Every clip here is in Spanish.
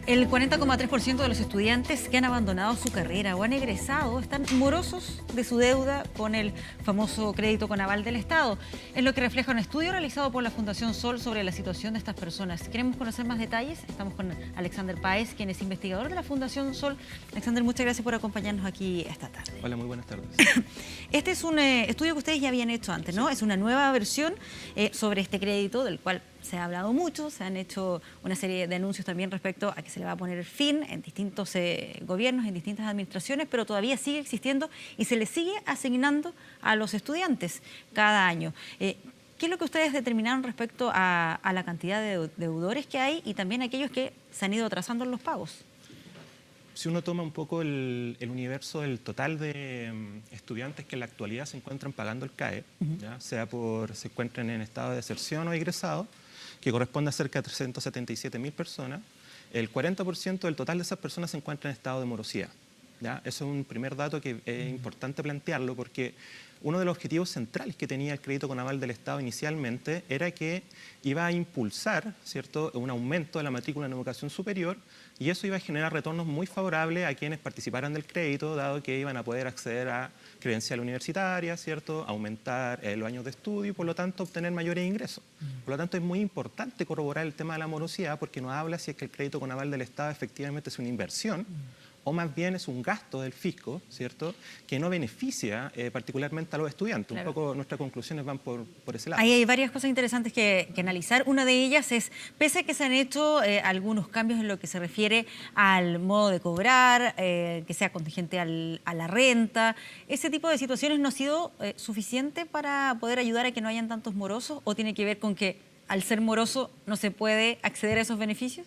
El 40,3% de los estudiantes que han abandonado su carrera o han egresado están morosos de su deuda con el famoso crédito con aval del Estado. Es lo que refleja un estudio realizado por la Fundación Sol sobre la situación de estas personas. ¿Queremos conocer más detalles? Estamos con Alexander Páez, quien es investigador de la Fundación Sol. Alexander, muchas gracias por acompañarnos aquí esta tarde. Hola, muy buenas tardes. Este es un estudio que ustedes ya habían hecho antes, ¿no? Sí. Es una nueva versión sobre este crédito, del cual se ha hablado mucho, se han hecho una serie de anuncios también respecto a que se le va a poner fin en distintos gobiernos, en distintas administraciones, pero todavía sigue existiendo y se le sigue asignando a los estudiantes cada año. ¿Qué es lo que ustedes determinaron respecto a la cantidad de deudores que hay y también aquellos que se han ido atrasando en los pagos? Si uno toma un poco el universo del total de estudiantes que en la actualidad se encuentran pagando el CAE, ¿ya? Sea se encuentren en estado de deserción o egresados, que corresponde a cerca de 377.000 personas, el 40% del total de esas personas se encuentra en estado de morosidad, ¿ya? Eso es un primer dato que es importante plantearlo porque uno de los objetivos centrales que tenía el crédito con aval del Estado inicialmente era que iba a impulsar, ¿cierto?, un aumento de la matrícula en educación superior y eso iba a generar retornos muy favorables a quienes participaran del crédito, dado que iban a poder acceder a credencial universitaria, ¿cierto?, aumentar los años de estudio y por lo tanto obtener mayores ingresos. Por lo tanto es muy importante corroborar el tema de la morosidad porque nos habla si es que el crédito con aval del Estado efectivamente es una inversión o más bien es un gasto del fisco, ¿cierto?, que no beneficia particularmente a los estudiantes. Claro. Un poco nuestras conclusiones van por ese lado. Ahí hay varias cosas interesantes que analizar. Una de ellas es, pese a que se han hecho algunos cambios en lo que se refiere al modo de cobrar, que sea contingente a la renta, ¿ese tipo de situaciones no ha sido suficiente para poder ayudar a que no hayan tantos morosos? ¿O tiene que ver con que al ser moroso no se puede acceder a esos beneficios?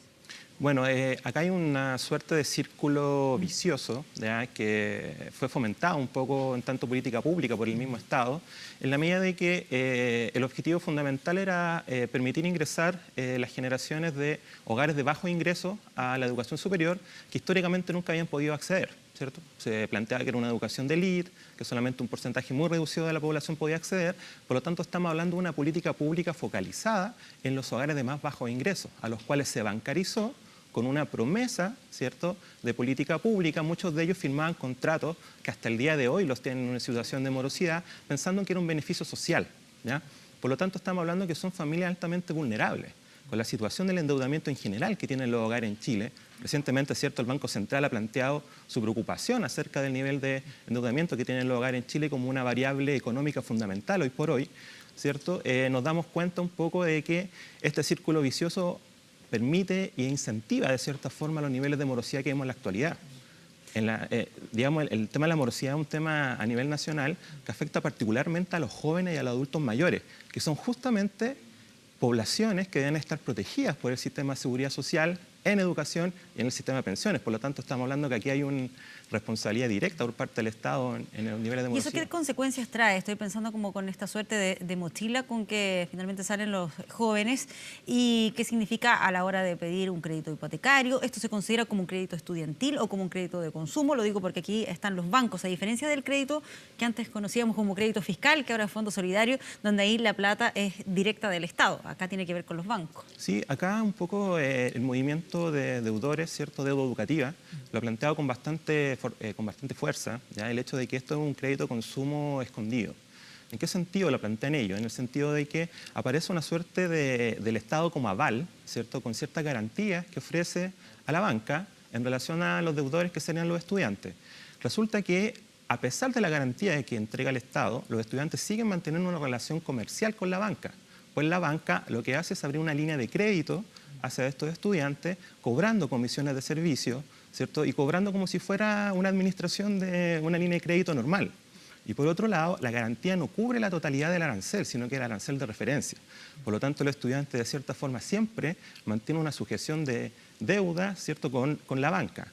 Bueno, acá hay una suerte de círculo vicioso, ¿ya?, que fue fomentado un poco en tanto política pública por el mismo Estado, en la medida de que el objetivo fundamental era permitir ingresar las generaciones de hogares de bajo ingreso a la educación superior que históricamente nunca habían podido acceder, ¿cierto? Se planteaba que era una educación de élite, que solamente un porcentaje muy reducido de la población podía acceder, por lo tanto estamos hablando de una política pública focalizada en los hogares de más bajos ingresos, a los cuales se bancarizó con una promesa, ¿cierto?, de política pública. Muchos de ellos firmaban contratos que hasta el día de hoy los tienen en una situación de morosidad, pensando en que era un beneficio social, ¿ya? Por lo tanto, estamos hablando que son familias altamente vulnerables. Con la situación del endeudamiento en general que tienen los hogares en Chile, recientemente, ¿cierto?, el Banco Central ha planteado su preocupación acerca del nivel de endeudamiento que tienen los hogares en Chile como una variable económica fundamental hoy por hoy, ¿cierto? Nos damos cuenta un poco de que este círculo vicioso permite e incentiva de cierta forma los niveles de morosidad que vemos en la actualidad. Digamos, el tema de la morosidad es un tema a nivel nacional que afecta particularmente a los jóvenes y a los adultos mayores, que son justamente poblaciones que deben estar protegidas por el sistema de seguridad social, en educación y en el sistema de pensiones. Por lo tanto, estamos hablando que aquí hay una responsabilidad directa por parte del Estado en los niveles de morosidad. ¿Y eso qué consecuencias trae? Estoy pensando como con esta suerte de mochila con que finalmente salen los jóvenes y qué significa a la hora de pedir un crédito hipotecario. ¿Esto se considera como un crédito estudiantil o como un crédito de consumo? Lo digo porque aquí están los bancos, a diferencia del crédito que antes conocíamos como crédito fiscal, que ahora es fondo solidario, donde ahí la plata es directa del Estado. Acá tiene que ver con los bancos. Sí, acá un poco el movimiento de deudores, ¿cierto?, deuda educativa, lo ha planteado con bastante fuerza, ¿ya?, el hecho de que esto es un crédito de consumo escondido. ¿En qué sentido lo plantean ellos? En el sentido de que aparece una suerte del Estado como aval, ¿cierto?, con ciertas garantías que ofrece a la banca en relación a los deudores que serían los estudiantes. Resulta que, a pesar de la garantía que entrega el Estado, los estudiantes siguen manteniendo una relación comercial con la banca. Pues la banca lo que hace es abrir una línea de crédito hacia estos estudiantes, cobrando comisiones de servicio, ¿cierto?, y cobrando como si fuera una administración de una línea de crédito normal. Y por otro lado, la garantía no cubre la totalidad del arancel, sino que el arancel de referencia. Por lo tanto, el estudiante de cierta forma siempre mantiene una sujeción de deuda, ¿cierto?, con la banca.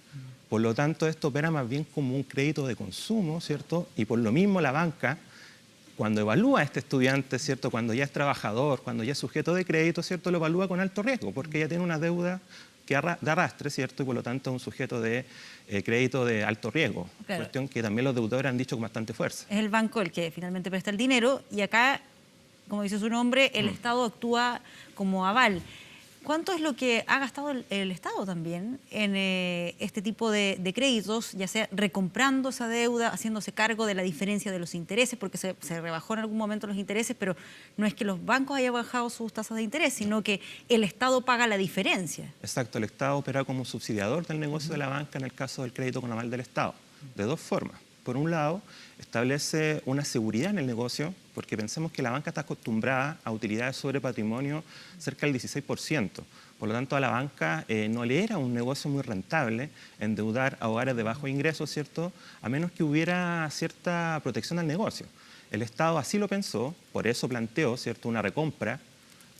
Por lo tanto, esto opera más bien como un crédito de consumo, ¿cierto?, y por lo mismo la banca, cuando evalúa a este estudiante, ¿cierto?, cuando ya es trabajador, cuando ya es sujeto de crédito, ¿cierto?, lo evalúa con alto riesgo, porque ya tiene una deuda que de arrastre, ¿cierto?, y por lo tanto es un sujeto de crédito de alto riesgo, claro. Cuestión que también los deudores han dicho con bastante fuerza. Es el banco el que finalmente presta el dinero y acá, como dice su nombre, el Estado actúa como aval. ¿Cuánto es lo que ha gastado el Estado también en este tipo de créditos, ya sea recomprando esa deuda, haciéndose cargo de la diferencia de los intereses, porque se rebajó en algún momento los intereses, pero no es que los bancos hayan bajado sus tasas de interés, sino que el Estado paga la diferencia? Exacto, el Estado opera como subsidiador del negocio de la banca en el caso del crédito con aval del Estado, de dos formas. Por un lado, establece una seguridad en el negocio, porque pensemos que la banca está acostumbrada a utilidades sobre patrimonio cerca del 16%. Por lo tanto, a la banca no le era un negocio muy rentable endeudar a hogares de bajo ingreso, ¿cierto?, a menos que hubiera cierta protección al negocio. El Estado así lo pensó, por eso planteó, ¿cierto?, una recompra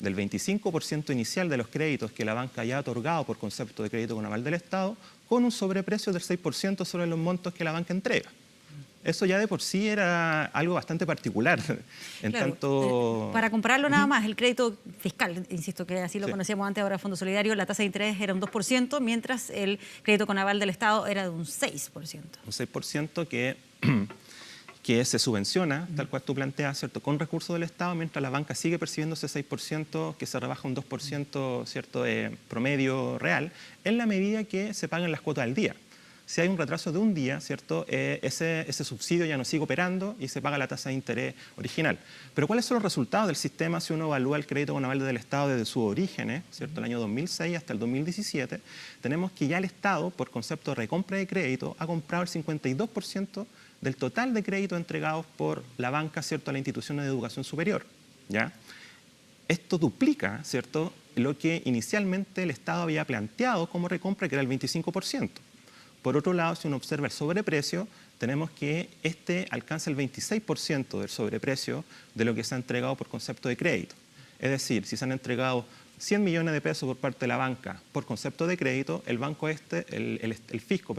del 25% inicial de los créditos que la banca ya ha otorgado por concepto de crédito con aval del Estado, con un sobreprecio del 6% sobre los montos que la banca entrega. Eso ya de por sí era algo bastante particular. Para compararlo nada más, el crédito fiscal, insisto que así lo conocíamos antes, ahora Fondo Solidario, la tasa de interés era un 2%, mientras el crédito con aval del Estado era de un 6%. Un 6% que se subvenciona, tal cual tú planteas, ¿cierto?, con recursos del Estado, mientras la banca sigue percibiendo ese 6% que se rebaja un 2%, ¿cierto?, promedio real, en la medida que se pagan las cuotas al día. Si hay un retraso de un día, ¿cierto?, ese subsidio ya no sigue operando y se paga la tasa de interés original. Pero ¿cuáles son los resultados del sistema si uno evalúa el crédito con aval del Estado desde sus orígenes, ¿cierto?, el año 2006 hasta el 2017? Tenemos que ya el Estado, por concepto de recompra de crédito, ha comprado el 52% del total de créditos entregados por la banca, ¿cierto?, a la institución de educación superior, ¿ya? Esto duplica, ¿cierto?, lo que inicialmente el Estado había planteado como recompra, que era el 25%. Por otro lado, si uno observa el sobreprecio, tenemos que este alcanza el 26% del sobreprecio de lo que se ha entregado por concepto de crédito. Es decir, si se han entregado 100 millones de pesos por parte de la banca por concepto de crédito, el fisco,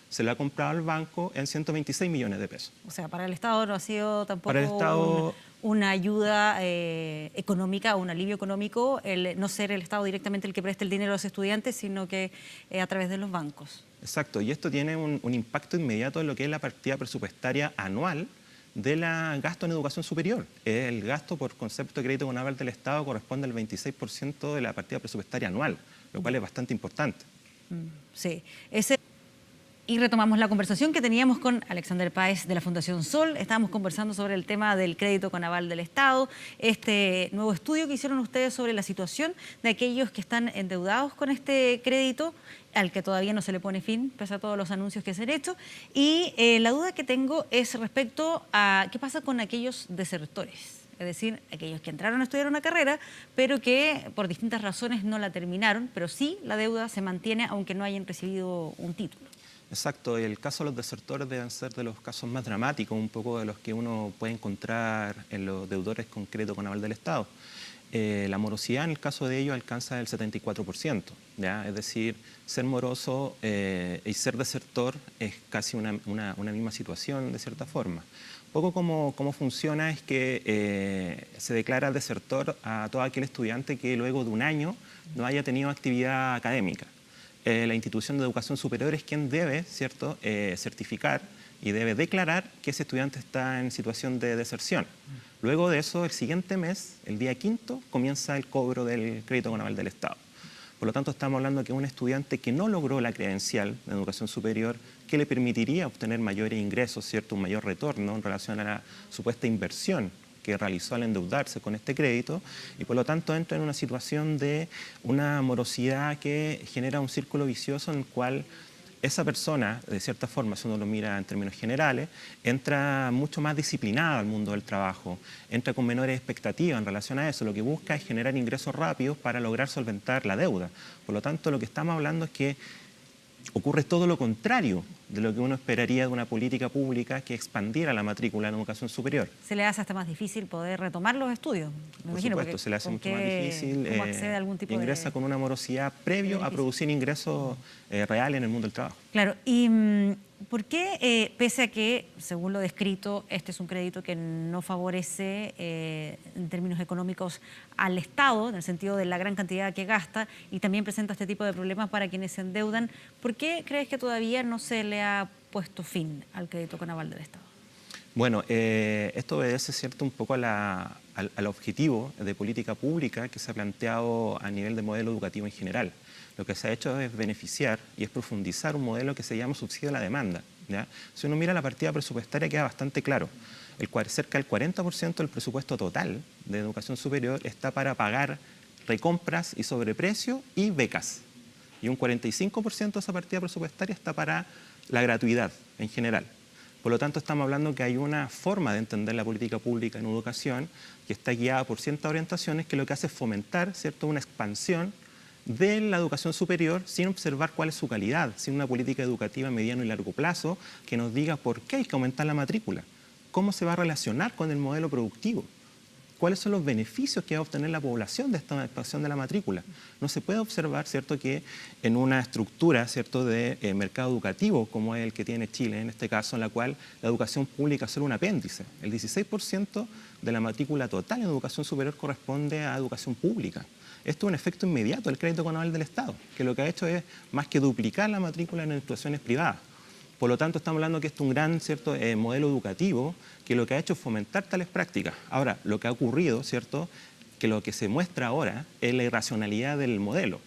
se lo ha comprado al banco en 126 millones de pesos. O sea, para el Estado no ha sido tampoco una ayuda económica, un alivio económico, el no ser el Estado directamente el que preste el dinero a los estudiantes, sino que a través de los bancos. Exacto, y esto tiene un impacto inmediato en lo que es la partida presupuestaria anual del gasto en educación superior. El gasto por concepto de crédito con aval del Estado corresponde al 26% de la partida presupuestaria anual, lo cual es bastante importante. Sí, Y retomamos la conversación que teníamos con Alexander Páez de la Fundación Sol. Estábamos conversando sobre el tema del crédito con aval del Estado, este nuevo estudio que hicieron ustedes sobre la situación de aquellos que están endeudados con este crédito, al que todavía no se le pone fin, pese a todos los anuncios que se han hecho. Y la duda que tengo es respecto a qué pasa con aquellos desertores. Es decir, aquellos que entraron a estudiar una carrera, pero que por distintas razones no la terminaron, pero sí la deuda se mantiene aunque no hayan recibido un título. Exacto, el caso de los desertores deben ser de los casos más dramáticos, un poco de los que uno puede encontrar en los deudores con crédito con aval del Estado. La morosidad en el caso de ellos alcanza el 74%, ¿ya? Es decir, ser moroso y ser desertor es casi una misma situación de cierta forma. Un poco cómo funciona es que se declara desertor a todo aquel estudiante que luego de un año no haya tenido actividad académica. La institución de educación superior es quien debe, ¿cierto?, certificar y debe declarar que ese estudiante está en situación de deserción. Luego de eso, el siguiente mes, el día 5, comienza el cobro del crédito con aval del Estado. Por lo tanto, estamos hablando de que un estudiante que no logró la credencial de educación superior que le permitiría obtener mayores ingresos, ¿cierto?, un mayor retorno en relación a la supuesta inversión que realizó al endeudarse con este crédito, y por lo tanto entra en una situación de una morosidad que genera un círculo vicioso en el cual esa persona, de cierta forma, si uno lo mira en términos generales, entra mucho más disciplinada al mundo del trabajo, entra con menores expectativas en relación a eso. Lo que busca es generar ingresos rápidos para lograr solventar la deuda. Por lo tanto, lo que estamos hablando es que ocurre todo lo contrario de lo que uno esperaría de una política pública que expandiera la matrícula en educación superior. Se le hace hasta más difícil poder retomar los estudios. Por supuesto, se le hace mucho más difícil. Ingresa con una morosidad previo a producir ingresos reales en el mundo del trabajo. Claro, y ¿por qué, pese a que, según lo descrito, este es un crédito que no favorece en términos económicos al Estado, en el sentido de la gran cantidad que gasta, y también presenta este tipo de problemas para quienes se endeudan, ¿por qué crees que todavía no se le ha puesto fin al crédito con aval del Estado? Bueno, esto obedece, ¿cierto?, un poco a al objetivo de política pública que se ha planteado a nivel de modelo educativo en general. Lo que se ha hecho es beneficiar y es profundizar un modelo que se llama subsidio a la demanda, ¿ya? Si uno mira la partida presupuestaria queda bastante claro. Cerca del 40% del presupuesto total de educación superior está para pagar recompras y sobreprecio y becas. Y un 45% de esa partida presupuestaria está para la gratuidad en general. Por lo tanto, estamos hablando que hay una forma de entender la política pública en educación que está guiada por ciertas orientaciones que lo que hace es fomentar, ¿cierto?, una expansión de la educación superior sin observar cuál es su calidad, sin una política educativa a mediano y largo plazo que nos diga por qué hay que aumentar la matrícula, cómo se va a relacionar con el modelo productivo, cuáles son los beneficios que va a obtener la población de esta expansión de la matrícula. No se puede observar, ¿cierto?, que en una estructura, ¿cierto?, de mercado educativo como es el que tiene Chile, en este caso, en la cual la educación pública es solo un apéndice. El 16% de la matrícula total en educación superior corresponde a educación pública. Esto es un efecto inmediato del crédito con aval del Estado, que lo que ha hecho es más que duplicar la matrícula en instituciones privadas. Por lo tanto, estamos hablando que esto es un gran, ¿cierto?, modelo educativo que lo que ha hecho es fomentar tales prácticas. Ahora, lo que ha ocurrido, ¿cierto?, que lo que se muestra ahora es la irracionalidad del modelo,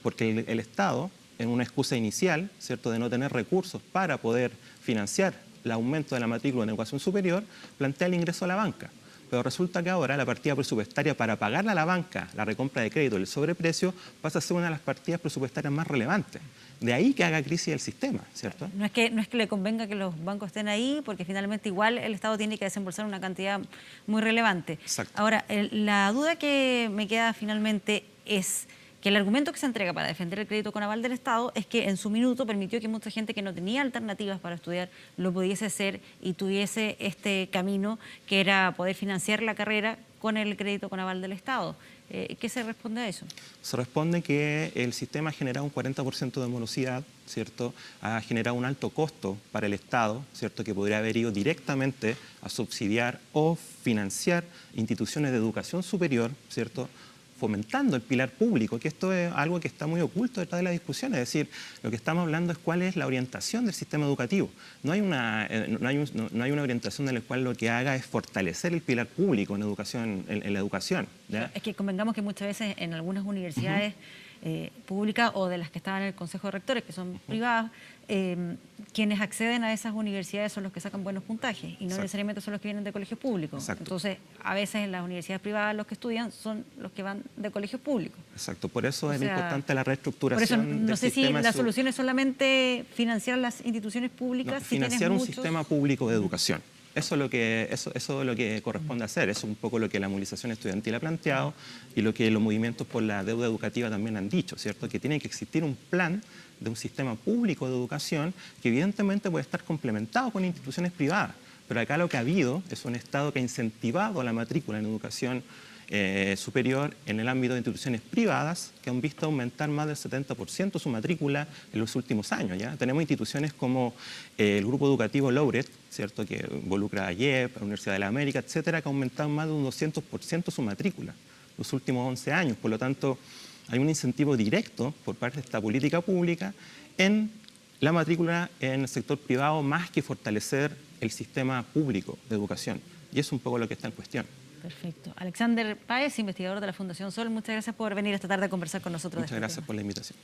porque el Estado, en una excusa inicial, ¿cierto?, de no tener recursos para poder financiar el aumento de la matrícula en educación superior, plantea el ingreso a la banca. Pero resulta que ahora la partida presupuestaria para pagarle a la banca la recompra de crédito, el sobreprecio, pasa a ser una de las partidas presupuestarias más relevantes. De ahí que haga crisis el sistema, ¿cierto? No es que le convenga que los bancos estén ahí, porque finalmente igual el Estado tiene que desembolsar una cantidad muy relevante. Exacto. Ahora, la duda que me queda finalmente es que el argumento que se entrega para defender el crédito con aval del Estado es que en su minuto permitió que mucha gente que no tenía alternativas para estudiar lo pudiese hacer y tuviese este camino que era poder financiar la carrera con el crédito con aval del Estado. ¿Qué se responde a eso? Se responde que el sistema ha generado un 40% de morosidad, ¿cierto? Ha generado un alto costo para el Estado, ¿cierto?, que podría haber ido directamente a subsidiar o financiar instituciones de educación superior, ¿cierto?, fomentando el pilar público, que esto es algo que está muy oculto detrás de la discusión. Es decir, lo que estamos hablando es cuál es la orientación del sistema educativo. No hay una orientación en la cual lo que haga es fortalecer el pilar público en educación, en la educación, ¿ya? Es que convengamos que muchas veces en algunas universidades públicas o de las que estaban en el Consejo de Rectores, que son privadas, quienes acceden a esas universidades son los que sacan buenos puntajes y no Exacto. necesariamente son los que vienen de colegios públicos. Exacto. Entonces, a veces en las universidades privadas los que estudian son los que van de colegios públicos. Exacto, por eso es O sea, importante la reestructuración por eso no del sé si sistema. la solución es solamente financiar las instituciones públicas. No, si financiar un muchos... sistema público de educación. Eso es lo que corresponde hacer. Eso es un poco lo que la movilización estudiantil ha planteado y lo que los movimientos por la deuda educativa también han dicho, ¿cierto? Que tiene que existir un plan de un sistema público de educación que evidentemente puede estar complementado con instituciones privadas. Pero acá lo que ha habido es un Estado que ha incentivado la matrícula en educación superior en el ámbito de instituciones privadas que han visto aumentar más del 70% su matrícula en los últimos años, ¿ya? Tenemos instituciones como el Grupo Educativo Laureate, ¿cierto?, que involucra a IEP, a la Universidad de la América, etcétera, que ha aumentado más de un 200% su matrícula en los últimos 11 años. Por lo tanto, hay un incentivo directo por parte de esta política pública en la matrícula en el sector privado más que fortalecer el sistema público de educación. Y eso es un poco lo que está en cuestión. Perfecto. Alexander Páez, investigador de la Fundación Sol, muchas gracias por venir esta tarde a conversar con nosotros. Muchas gracias por la invitación.